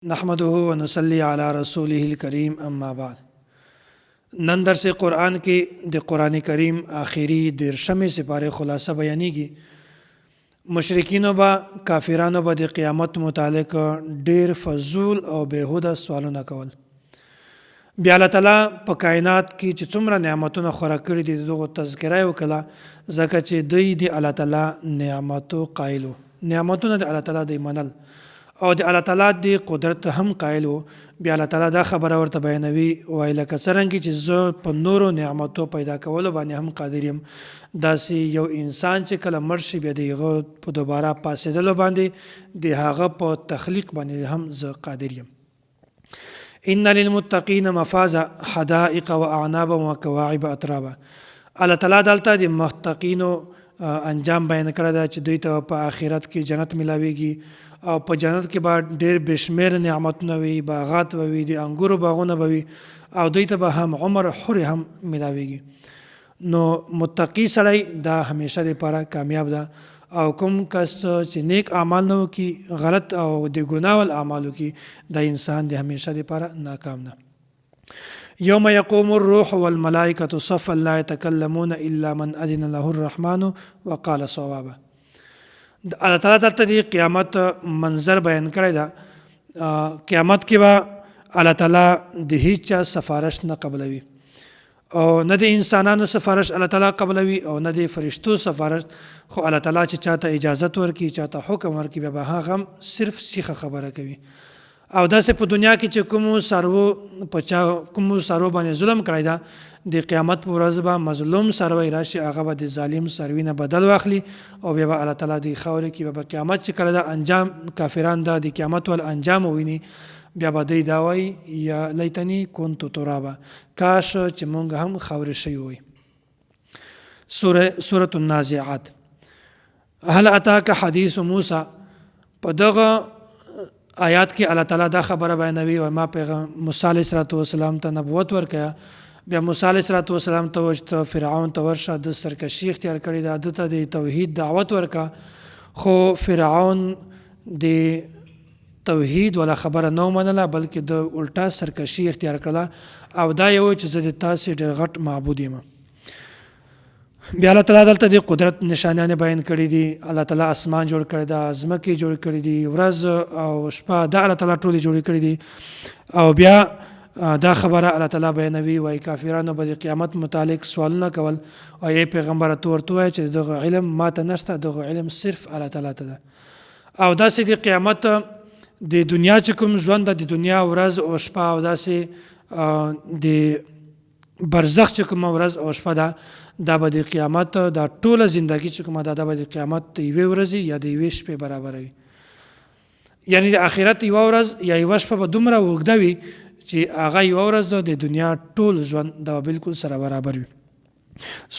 نحمده ونصلي على رسوله الكريم اما بعد. نن درس قرآن کې د قرآن کریم آخري 13 سیپارې خلاصه بیانېږي. مشرکینو به کافرانو به د قیامت متعلق ډېر فضول او بهوده سوالونه کول. بیا الله تعالی په کائنات کې چې څومره نعمتونه خوره کړي دي دغه تذکره وکړه، ځکه چې دوی د الله تعالی نعمتو قایلو، نعمتونه د الله تعالی د منل او د الله تعالی د قدرت هم قایلو. بیا الله تعالی دا خبره ورته بیانوي، وایي لکه څرنګه چې زه په نورو نعمتو پیدا کولو باندې هم قادر یم، داسې یو انسان چې کله مړ شي بیا د هغه په دوباره پاسېدلو باندې د هغه په تخلیق باندې هم زه قادر یم. ان للمتقین مفازا حدائق واعنابا وکواعب اترابا. الله تعالی دلته د متقینو انجام بیان کړی دا چې دوی ته په آخرت کې جنت ملاویږي او په جنت کې به ډېر بشمیر نعمتونه وي، باغات به وي، د انګورو باغونه به وي او دوی ته به هم عمر حر هم ملاویږي. نو متقی سړی دا همیشه دپاره کامیاب ده، او کوم کس چې نیک اعمال نه وکړي، غلط او د ګناه اعمال وکړي، دا انسان د همیشه دپاره ناکام ده. یوم یقوم الروح والملائکة صفا لا یتکلمون الا من اذن له الرحمن وقال صوابا. الله تعالی دلته د قیامت منظر بیان کړی ده. قیامت کې به الله تعالی د هیڅ چا سفارش نه قبلوي، او نه د انسانانو سفارش الله تعالی قبلوي او نه د فرشتو سفارش، خو الله تعالی چې چاته اجازت ورکړي، چاته حکم ورکړي، بیا به هغه هم صرف سیخه خبره کوي. او داسې په دنیا کې چې کومو سارو باندې ظلم کړی ده، د قیامت په ورځ به مظلوم سروی راشي، هغه به د ظالم سروي نه بدل واخلي او بیا به الله تعالی د خاورې کې به قیامت چې کله ده انجام کافران ده د قیامت ول انجام وویني، بیا به دوی دا وایي یا لیتنی کنت ترابا، کاش چې مونږ هم خاورې شوي وای. سورة النازعات. هل اتاک حدیث موسی. په دغه آیات کې الله تعالی دا خبره بیانوي، او ما موسی علیه السلام ته نبوت ورکړه. بیا موسی علیه السلام ته وایي فرعون ته ورشه، د سرکشي اختیار کړې ده، ده ته د توحید دعوت ورکړه. خو فرعون د توحید ولا خبره نه منله، بلکې د الټا سرکشي اختیار کړله او دا یو چې زه د تاسې ډېر غټ معبود یم. بیا الله تعالی دلته د قدرت نشانیان بیان کړي دي. الله تعالی اسمان جوړ کړی ده، ځمکې جوړ کړي دي، ورځ او شپه دا الله تعالی ټولې جوړې کړي دي. او بیا دا خبره الله تعالی بیانوي، وایي کافرانو به د قیامت متعلق سوالونه کول، او ای پیغمبره ته ورته وایي چې دغه علم ما ته نشته، دغه علم صرف الله تعالی ته ده. او داسې د قیامت د دنیا چې کوم ژوند ده، د دنیا ورځ او شپه، او داسې د برزخ چې کومه ورځ او شپه ده، دا به د قیامت دا ټوله زندگی چې کومه ده، دا به د قیامت د یوې ورځې یا د یوې شپې برابر وي. یعنی د آخرت یوه ورځ یا یوه شپه به دومره اوږده وي چې هغه یوه ورځ ده، د دنیا ټول ژوند دا بالکل سره برابر وي.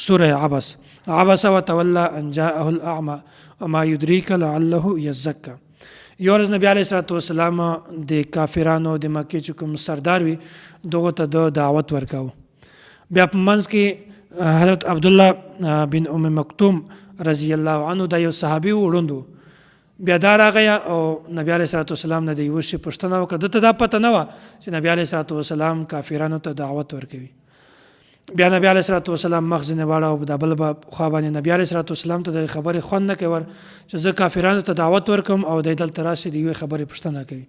سوره عبس. عبس وتولى ان جاءه الاعمى وما يدريك لعله يزكى. یو ورځ نبی علیه السلام د کافرانو د مکې چې کوم سردار وي دغه ته د دعوت ورکاو. بیا په منځ کې حضرت عبدالله بن ام مکتوم رضی الله عنه دا یو صحابي وړوند و. بیا دا راغی او نبی علیه السلام نه د یوه شي پوښتنه وکړه. دته دا پته نه وه چې نبی علیه السلام کافرانو ته دعوت ورکوي. بیا نبی علیه السلام مخ ځینې واړه، د بل خوا باندې نبی علیه السلام ته د خبرې خوند نه کوي چې زه کافرانو ته دعوت ورکوم او دی دلته راشي د یوې خبرې پوښتنه کوي.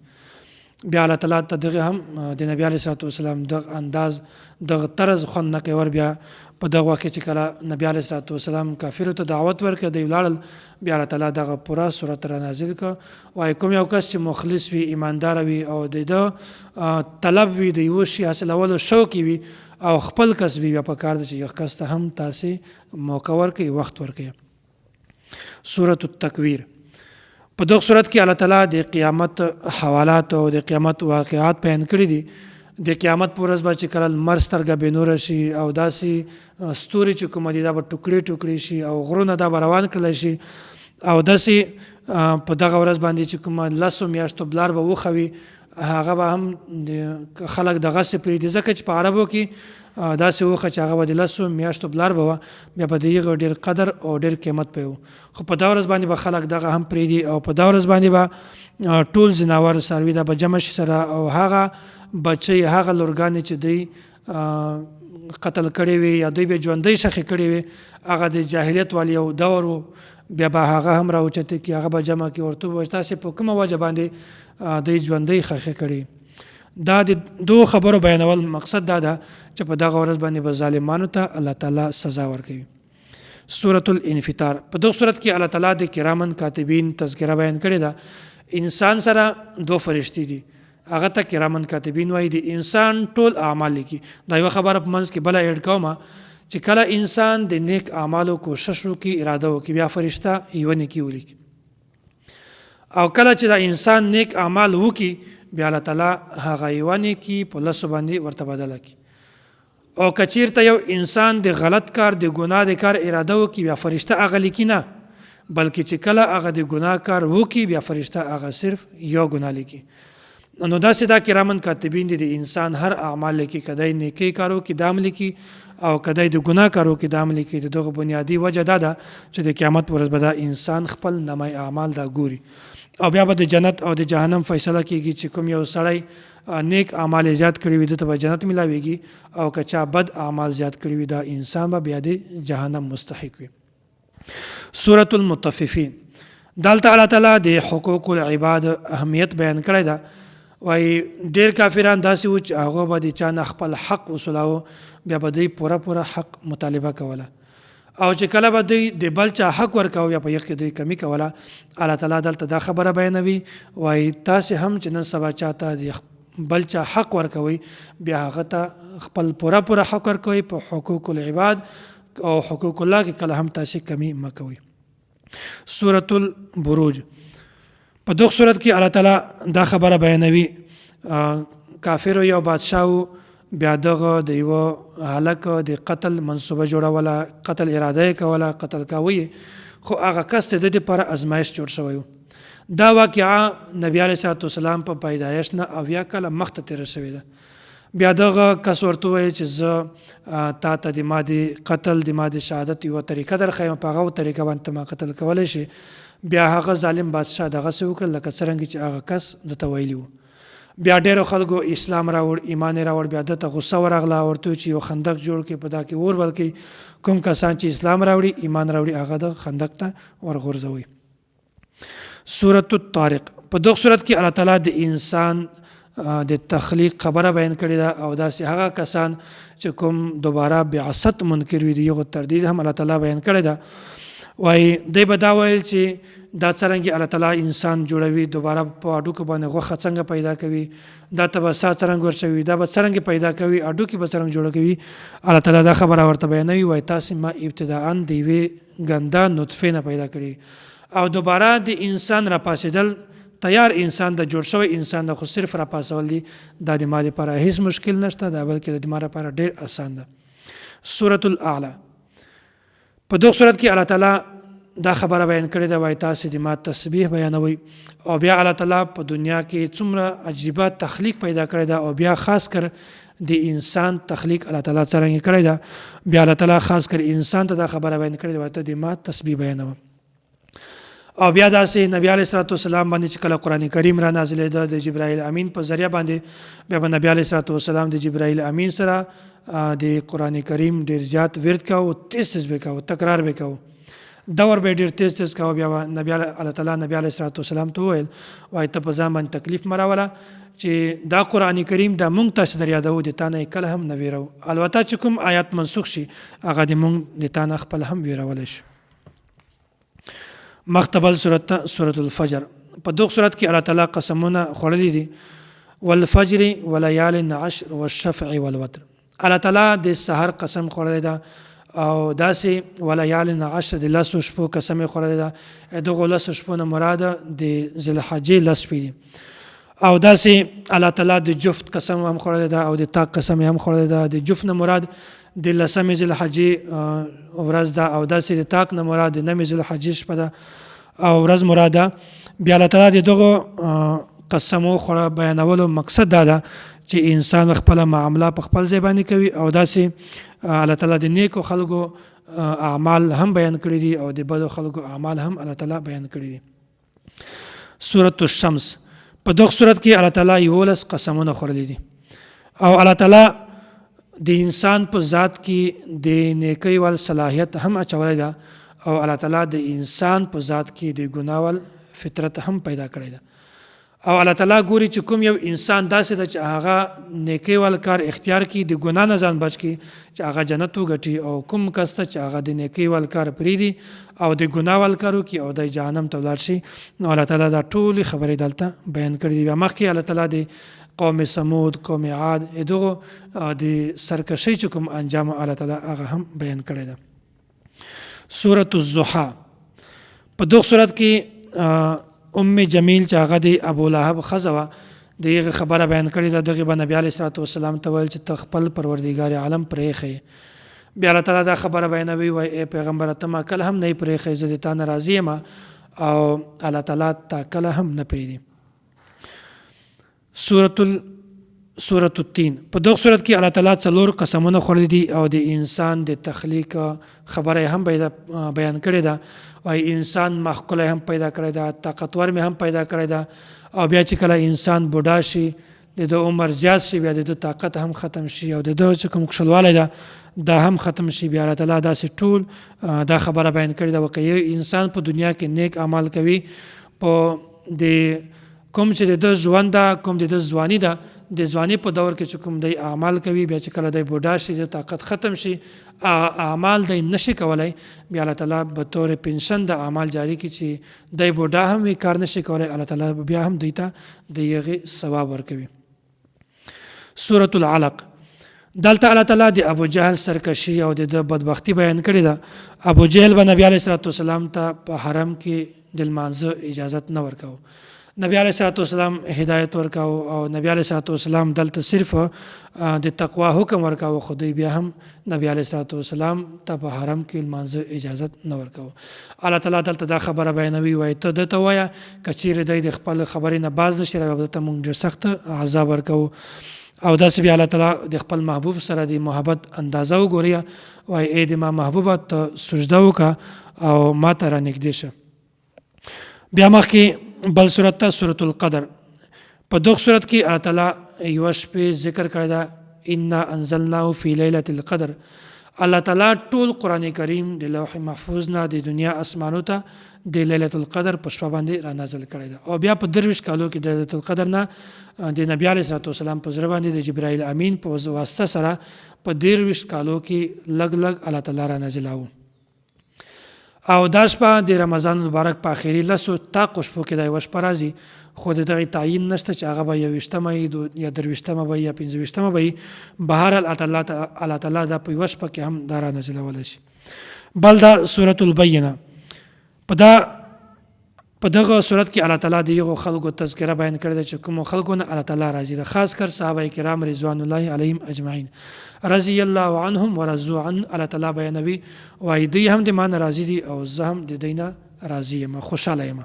بیا الله تعالی ته دغه هم د نبی علیه السلام دغه انداز دغه طرز خوند نه کوي. بیا په دغه وخت کې چې کله نبی علیه السلام کافرو ته دعوت ورکړه، دوی ولاړل. بیا الله تعالی دغه پوره صورت را نازل کړه، وایي کوم یو کس چې مخلص وي، ایماندار وي او د ده طلب وي د یوه شي حاصلولو شوق وي او خپل کس وي، بیا پکار ده چې یو کس ته هم تاسې موقع ورکړئ، وخت ورکړئ. سورة التکویر. په دغه صورت کې الله تعالی د قیامت حوالات او د قیامت واقعات بیان کړي دي. د قیامت په ورځ به چې کله لمر سترګه بېنوره شي او داسې ستوري چې کومه دي دا به ټوکړې ټوکړې شي او غرونه دا به روان کړلی شي، او داسې په دغه ورځ باندې چې کومه 10 میاشتو بلار به وخوي هغه به هم خلک دغسې پرېږدي، ځکه چې په عربو کې داسې وخه چې هغه به د 10 میاشتو بلار به وه، بیا به د هغه ډېر قدر او ډېر قیمت به و. خو په دا ورځ باندې به خلک دغه هم پرېږدي او په دا ورځ باندې به ټول ځناور څاروي دا به جمع شي سره، او هغه بچی هغه لورګانې چې دوی قتل کړی وي یا دوی به ژوندۍ ښخې کړې وي، هغه د جاهلیت والی یو دور و، بیا به هغه هم راوچتې کړي، هغه به جمع کړي، ورته ووایي تاسې په کومه وجه باندې دوی ژوندۍ ښخې کړي. دا د دو خبرو بیانول مقصد دا ده چې په دغه ورځ باندې به ظالمانو ته الله تعالی سزا ورکوي. سورة الانفطار، په دغه صورت کې الله تعالی د کرامن کاتبین تذکره بیان کړې ده. انسان سره دو فرشتي دي، هغه ته کرامن کاتبین وایي، د انسان ټول اعمال لیکي. دا یوه خبره په منځ کې بله ایډ کومه چې کله انسان د نیک اعمالو کوشش وکړي، اراده وکړي، بیا فرشته یوه نیکي ولیکي، او کله چې دا انسان نیک اعمال وکړي بیا الله تعالی هغه یوه نیکي په 10 باندې ورته بدله کړي. او که چېرته یو انسان د غلط کار د ګناه د کار اراده وکړي، بیا فرشته هغه لیکي نه، بلکې چې کله هغه د ګناه کار وکړي بیا فرشته هغه صرف یو ګناه لیکي. نو داسې دا کرامن کاتبین دي، د انسان هر اعمال لیکي، کدی نیکی کارو کې دام لیکي او کدی د ګناه کارو کې دام لیکي. د دغه بنیادی وجه دا ده چې د قیامت ورځ به دا انسان خپل نامه اعمال دا ګوري، او بیا به د جنت او د جهنم فیصله کیږي چې کوم یو سړی نیک اعمال زیات کړي وي دته به جنت ملاویږي، او که چا بد اعمال زیات کړي وي دا انسان به بیا د جهنم مستحق وي. سورة المطففین، دلته الله تعالی د حقوق العباد اهمیت بیان کړی ده. وایي ډېر کافران داسې وو چې هغه به د چا نه خپل حق وصولاوه، بیا به دوی پوره پوره حق مطالبه کوله، او چې کله به دوی د بل چا حق ورکوه یا په یو کې دوی کمی کوله. الله تعالی دلته دا خبره بیانوي، وایي تاسې هم چې نن سبا چاته د بل چا حق ورکوئ، بیا هغه ته خپل پوره پوره حق ورکوئ په حقوق العباد او حقوق الله کې، کله هم تاسې کمی مه کوئ. سورة البروج، په دغه صورت کې الله تعالی دا خبره بیانوي، کافرو یو بادشاه بیا دغه د یوه هلک د قتل منصوبه جوړوله، قتل اراده یې کوله، قتل کاوه، خو هغه کس ته د دې لپاره ازمایش جوړ شوی و. دا واقعه نبی علیه صلوات وسلام په پیدایش نه 70 کاله مخته تېره شوې ده. بیا دغه کس ورته وویل چې زه تا ته د ما د قتل د ما د شهادت یوه طریقه درښیم، په هغه طریقه باندې ته ما قتل کولی شي. بیا هغه ظالم بادشاه دغسې وکړل لکه څرنګه چې هغه کس دته ویلي و. بیا ډېرو خلکو اسلام راوړ، ایمان یې راوړ، بیا دته غصه ورغله، ورته چې یو خندق جوړ کړي، په دا کې اور بل کړي، کوم کسان چې اسلام راوړي ایمان راوړي هغه د خندق ته ورغورځوي. سورة الطارق، په دغه صورت کې الله تعالی د انسان د تخلیق خبره بیان کړې ده، او داسې هغه کسان چې کوم دوباره بعثت منکر وي د یغو تردید هم الله تعالی بیان کړی ده. وایي دی به دا ویل چې دا څرنګه الله تعالی انسان جوړوي، دوباره په اډوکو باندې غوښه څنګه پیدا کوي، دا ته به ساه څرنګه ورچوي، دا به څرنګه پیدا کوي، اډوکې به څرنګه جوړه کوي. الله تعالی دا خبره ورته بیانوي، وایي تاسې ما ابتداءً د یوې ګنده نطفې نه پیدا کړي، او دوباره د انسان راپاسېدل، تیار انسان د جوړ شوی انسان د خو صرف راپاسول دي، دا د ما لپاره هیڅ مشکل نشته، دا بلکې د ما لپاره ډېر اسان ده. سورة الاعلى، په دغه صورت کې الله تعالی دا خبره بیان کړې ده، وایي تاسې د ما تسبیح بیانوئ. او بیا الله تعالی په دنیا کې څومره عجیبه تخلیق پیدا کړی ده، او بیا خاص کر د انسان تخلیق الله تعالی څرنګه کړی ده، بیا الله تعالی خاص کر انسان ته دا خبره بیان کړې ده، وایي ته د ما تسبیح بیانوه. او بیا داسې نبی علیه صلوات وسلام باندې چې کله قرآن کریم را نازلېده د جبرائیل امین په ذریعه باندې، بیا به نبی علیه صلوات وسلام د جبرائیل امین سره د قرآن کریم ډېر زیات ورد کوو، تیز تیز به کوو، تکرار به کوو، دور به ډېر تیز تیز کوو. بیا الله تعالی نبی علیه صلوات وسلام ته وویل، وایي ته په ځان باندې تکلیف مه راوله چې دا قرآن کریم دا مونږ تاسې در یادوو، د تا نه یې کله هم نه ویرو، البته چې کوم آیات منسوخ شي هغه د مونږ د تا نه خپل هم ویرولی شي. مختبل سورة الفجر، په دغه صورت کې الله تعالی قسمونه خوړلي دي، والفجر وليال عشر والشفع والوتر. الله تعالی د سحر قسم خوړلی ده، او داسې وليال عشر د 10 شپو قسم خوړلی ده. دغه 10 شپو نه مراد د ذوالحجې 10 شپې دي، او داسې الله تعالی د جفت قسم هم خوړلی ده، او د طاق قسم هم خوړلی ده. د جفت نه مراد د 10 ذوالحجې ورځ ده، او داسې د طاق نه مراد د 9 ذوالحجې شپه ده او ورځ مراد ده. بیا الله تعالی د دغه قسم خوړه بیانولو مقصد دا ده چې انسان خپل معامله په خپل ځای باندې کوي او داسې الله تعالی د نیکو خلکو اعمال هم بیان کړي دي او د بدو خلکو اعمال هم الله تعالی بیان کړي دي. سورۃ الشمس په دغه سورۃ کې الله تعالی 11 قسمونه خوړلي دي او الله تعالی د انسان په ذات کې د نیکی ول صلاحیت هم اچولې ده او الله تعالی د انسان په ذات کې د ګناه ول فطرت هم پیدا کړی ده او الله تعالی ګوري چې کوم یو انسان داسې ده چې هغه نیکی ول کار اختیار کړي د ګناه نه ځان بچ کړي چې هغه جنت وګټي او کوم کس ته چې هغه د نیکی ول کار پریږدي او د ګناه ول کار وکړي او د جهنم ته ولاړ شي. نو الله تعالی دا ټولې خبرې دلته بیان کړي دي. مخکې الله تعالی د قوم سمود، قوم عاد دغه د سرکشي چې کوم انجام الله تعالی هغه هم بیان کړی ده. سورۃ الضحى په دغه سورۃ کې ام جمیل چې هغه د ابو لهب خزوه دغه خبره بیان کړې ده. دغه نبی علیه الصلاۃ والسلام ته ویل چې خپل پروردګار عالم پرېخې. بیا الله تعالی دا خبره بیانوي وای ای پیغمبر ته ما کله هم نه پرېخې، زه د تا ناراضي یم او الله تعالی تا کله هم نه پرېږدي. سورۃ التین په دغه سورۃ کې الله تعالی 4 قسمونه خوړلي دي او د انسان د تخلیق خبره هم بیان کړې ده. وای انسان مخکله هم پیدا کړی ده، طاقتور مې هم پیدا کړی ده او بیا چې کله انسان بوډا شي د عمر زیات شي بیا د طاقت هم ختم شي او د چې کوم کښلوالی ده دا هم ختم شي. بیا الله تعالی داسې ټول دا خبره بیان کړې ده وکه یو انسان په دنیا کې نیک اعمال کوي په د کوم چې د ژوند ده کوم د ځواني ده د ځواني په دور کې چې کوم دی اعمال کوي بیا چې کله دی بوډا شي د طاقت ختم شي اعمال دی نشي کولای بیا الله تعالی به طور پنشن د اعمال جاری کی چې دی بوډا هم وی کار نشي کولای الله تعالی بیا هم دیتا د یغه ثواب ورکوي. سورۃ العلق دلته الله تعالی د ابو جهل سرکشي او د بدبختی بیان کړی ده. ابو جهل به نبی علیه الصلاۃ والسلام ته په حرم کې د لمانځه اجازت نه ورکاو. نبی علیه الصلاۃ والسلام هدایت ورکاو او نبی علیه الصلاۃ والسلام دلته صرف د تقوا حکم ورکاو خو دوی بیا هم نبی علیه الصلاۃ والسلام ته په حرم کې لمانځه اجازت نه ورکاو. الله تعالی دلته دا خبره بیانوي وای ته دته وایه کچیر دی د خپل خبرې نه باز نشي راوړل ته مونږ ډېر سخت عذاب ورکاو او داسې بیا الله تعالی د خپل محبوب سره د محبت اندازه وګوري وای ای د ما محبوبه ته سجده وکړه او ما ته رانږدې شه. بیا مخکې بل سورت ته سورۃ القدر په دغه سورت کې الله تعالی یو شپې ذکر کړی دا انا انزلناه فی لیلة القدر. الله تعالی ټول قرآن کریم د لوح محفوظ نه د دنیا اسمانو ته د لیلة القدر په شپه باندې را نازل کړی دا او بیا په 23 کالو کې د لیلة القدر نه د نبی علیه الصلاۃ والسلام په زړه باندې د جبرائیل امین په واسطه سره په 23 کالو کې لګ لګ الله تعالی را نازلاو او دا شپه د رمضان مبارک په اخیری لسو تا شپو کې د یوه شپه راځي خو د دغې تعیین نشته چې هغه به 21مه یا 23مه به یا 25مه به بهرحال الله تعالی دا په یوه شپه کې هم دا را نازلولی شي. بل دا سورۃ البینه په دغه صورت کې الله تعالی د یغو خلکو تذکره بیان کړی ده چې کوم خلکو نه الله تعالی راضي ده خاص کر صحابه کرام رضوان الله علیهم اجمعین رضی الله عنهم ورضوا عن. الله تعالی بیانوي وای دوی هم د مان راضي دي او زه هم د دینه راضي یم خوشاله یم.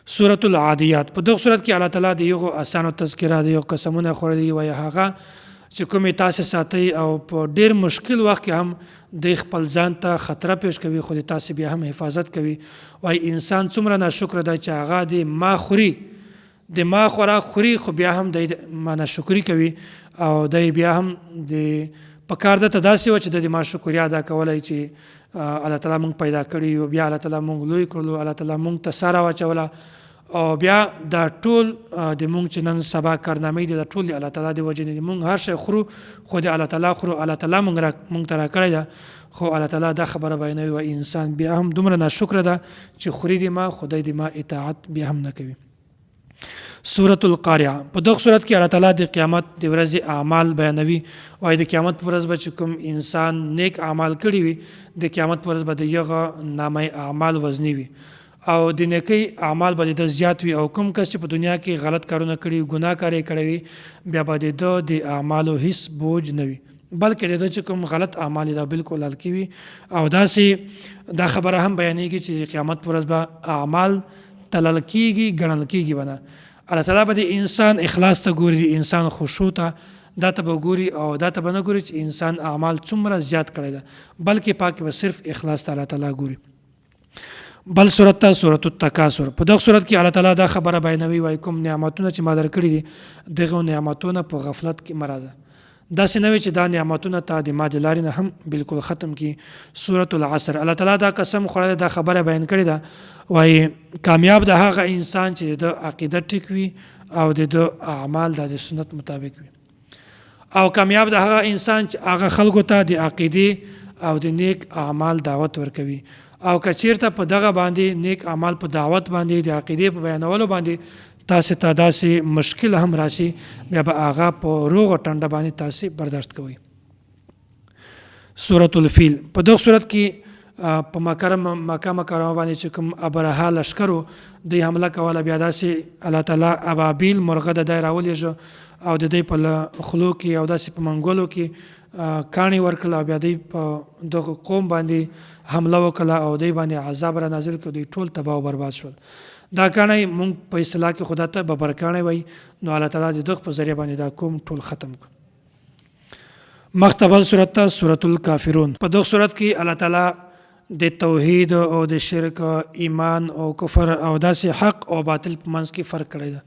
سورۃ العادیات په دغه صورت کې الله تعالی د یغو اسانو تذکره د یو قسمونه خوړلي وای هغه چې کومې تاسو ساتي او په ډیر مشکل وخت کې هم د خپل ځان ته خطر پیش کوي خو د تاسو بیا هم حفاظت کوي. وای انسان څومره ناشکر دی چې هغه د ما خوراک خوري خو بیا هم د ما ناشکری کوي او د بیا هم د پکار د تداسي و چې د ما شکریا ادا کولای چې الله تعالی مونږ پیدا کړی او بیا الله تعالی مونږ لوی کړلو الله تعالی مونږ ته سارا واچوله او بیا دا ټول د مونږ چې نن سبا کارنامې دي دا ټول د الله تعالی د وجې نه مونږ هر شی خورو خو د الله تعالی خورو الله تعالی مونږ ته راکړی ده خو الله تعالی دا خبره بیانوي و انسان بیا هم دومره ناشکره ده چې خوري د ما خدای د ما اطاعت بیا هم نه کوي. سورۃ القارعه په دغه صورت کې الله تعالی د قیامت د ورځې اعمال بیانوي وای د قیامت پر ورځ به کوم انسان نیک اعمال کړي وي د قیامت پر ورځ به د یغه نامه اعمال وزنی وي او د نیکی اعمال به د زیات وي او کوم کس چې په دنیا کې غلط کارونه کړي ګناه کاری کړی وي بیا به د اعمالو هیڅ بوج نه وي بلکې د چې کوم غلط اعمال دا بالکل هلکې وي او داسې دا خبره هم بیانېږي چې قیامت پر ورځ به اعمال تلل کېږي ګڼل کېږي به نه الله تعالی به د انسان اخلاص ته ګوري، د انسان خشوع ته، دا ته به ګوري او دا ته به نه ګوري چې انسان اعمال څومره زیات کړی ده، بلکې پاک به صرف اخلاص ته الله تعالی ګوري. بل صورت ته سورۃ التکاثر. په دغه صورت کې الله تعالی دا خبره بیانوي، وایي کوم نعمتونه چې ما درکړي دي دغه نعمتونه په غفلت کې مه راځه. داسې نه وي چې دا نعمتونه تا د ما د لارې نه هم بالکل ختم کړي. سورۃ العصر الله تعالی دا قسم خوړلی، دا خبره بیان کړې ده، وایي کامیاب د هغه انسان چې د عقیده ټیک وي او د اعمال د سنت مطابق وي، او کامیاب د هغه انسان چې هغه خلکو ته د عقیدې او د نیک اعمال دعوت ورکوي، او که چیرته په دغه باندې نیک اعمال په دعوت باندې د عقیدې په بیانولو باندې تاسې ته داسې مشکل هم راشي، بیا به هغه په روغه ټنډه باندې تاسې برداشت کوئ. سورۃ الفیل. په دغه صورت کې په مکه مکرمه باندې چې کوم ابرهه لشکرو دوی حمله کوله، بیا داسې الله تعالی ابابیل مرغه د دی راولېږه او د دوی په خولو کې او داسې په منګولو کې کاڼي ورکړل، او بیا دوی په دغه قوم باندې حمله وکړه او دوی باندې عذاب را نازل کړ، دوی ټول تباه او برباد شول. دا کاڼی مونږ په اصطلاح کې خدا ته ببرکاڼی وایي، نو الله تعالی د دغه په ذریعه باندې دا قوم ټول ختم کړ. مختبل صورت ته سورۃ الکافرون. په دغه صورت کې الله تعالی د توحید او د شرک، ایمان او کفر او داسې حق او باطل په منځ کې فرق کړی ده.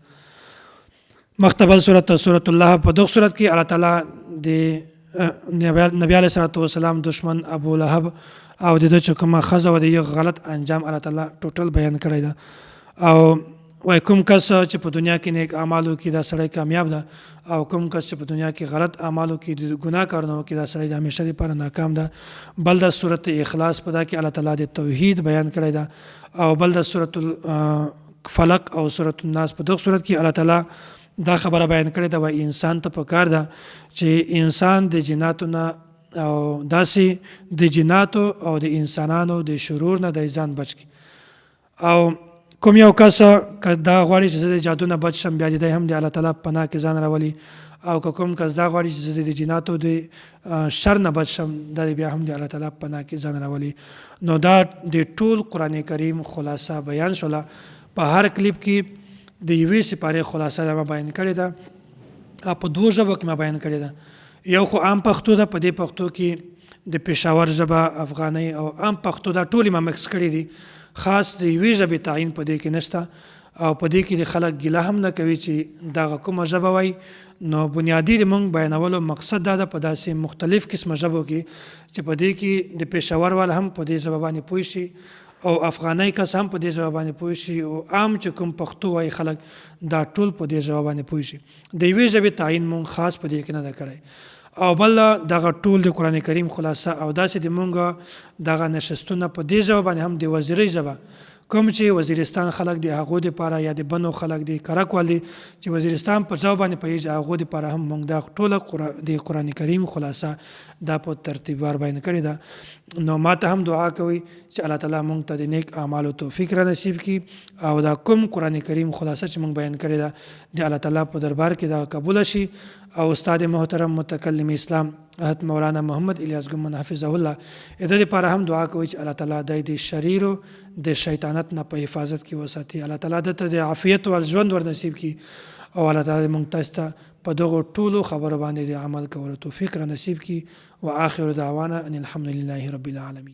مختبل صورت ته سورۃ الله. په دغه صورت کې الله تعالی د نبی علیه الصلاۃ والسلام دشمن ابو لهب او د ده چې کومه ښځه وه د یو غلط انجام الله تعالی ټوټل بیان کړی ده، او وایي کوم کس چې په دنیا کې نیک اعمالو کې دا سړی کامیاب ده، او کوم کس چې په دنیا کې غلط اعمالو کې د ګناه کارونه کې دا سړی د همیشه لپاره ناکام ده. بل د سورۃ اخلاص په دا کې الله تعالی د توحید بیان کړی ده، او بل د سورۃ الفلق او سورۃ الناس. په دغه صورت کې الله تعالی دا خبره بیان کړې ده، وایي انسان ته پکار ده چې انسان د جناتو نه او داسې د جناتو او د انسانانو د شرور نه د ځان بچ کړي، او کوم یو کس که دا غواړي چې زه د جادو نه بچ شم، بیا د دی هم د الله تعالی پناه کې ځان راولي، او که کوم کس دا غواړي چې زه د جناتو د شر نه بچ شم، دا بیا هم د الله تعالی پناه کې ځان راولي. نو دا د ټول قرآن کریم خلاصه بیان شوله. په هر کلیپ کې د یوې سپارې خلاصه ما بیان کړې ده، په دوه ژبو کې ما بیان کړې ده. یو خو عام پښتو ده، په دې پښتو کې د پېښور ژبه، افغانۍ او عام پښتو دا ټولې ما مکس کړې دي. خاص د یوې ژبې تعین په دې کې نشته، او په دې کې د خلک ګیله هم نه کوي چې دغه کومه ژبه وایي. نو بنیادي د مونږ بیانولو مقصد دا ده په داسې مختلف قسمه ژبو کې چې په دې کې د پېښور والا هم په دې ژبه باندې پوه شي، او افغانۍ کس هم په دې ژبه باندې پوه شي، او عام چې کوم پښتو وایي خلک دا ټول په دې ژبه باندې پوه شي. د یوې ژبې تعین مونږ خاص په دې کې نه ده کړی. او بل دغه ټول د قرآن کریم خلاصه او داسې د مونږ دغه نشستونه په دې ژبه باندې هم د وزیرۍ ژبه، کوم چې وزیرستان خلک د هغو دپاره یا د بنو خلک د کرک وال دي چې وزیرستان په ژبه باندې پوهېږي، هغو دپاره هم مونږ دا ټوله د قرآن کریم خلاصه دا په ترتیب وار بیان کړې ده. نو ما ته هم دعا کوئ چې الله تعالی مونږ ته د نیک اعمالو توفیق را نصیب کړي، او دا کوم قرآن کریم خلاصه چې مونږ بیان کړې ده د الله تعالی په دربار کې دا قبول شي. او استاد محترم متکلم اسلام حضرت مولانا محمد الياس ګھمن حفظه الله، د دې لپاره هم دعا کوئ چې الله تعالی د شریرو د شیطانت نه په حفاظت کې وساتي، الله تعالی دته د عافیت او ژوند ور نصیب کړي، او الله تعالی مونږ تاسو ته په دغه ټولو خبرو باندې د عمل کولو توفیق را نصیب کړي. واخر دعوانا ان الحمد لله رب العالمین.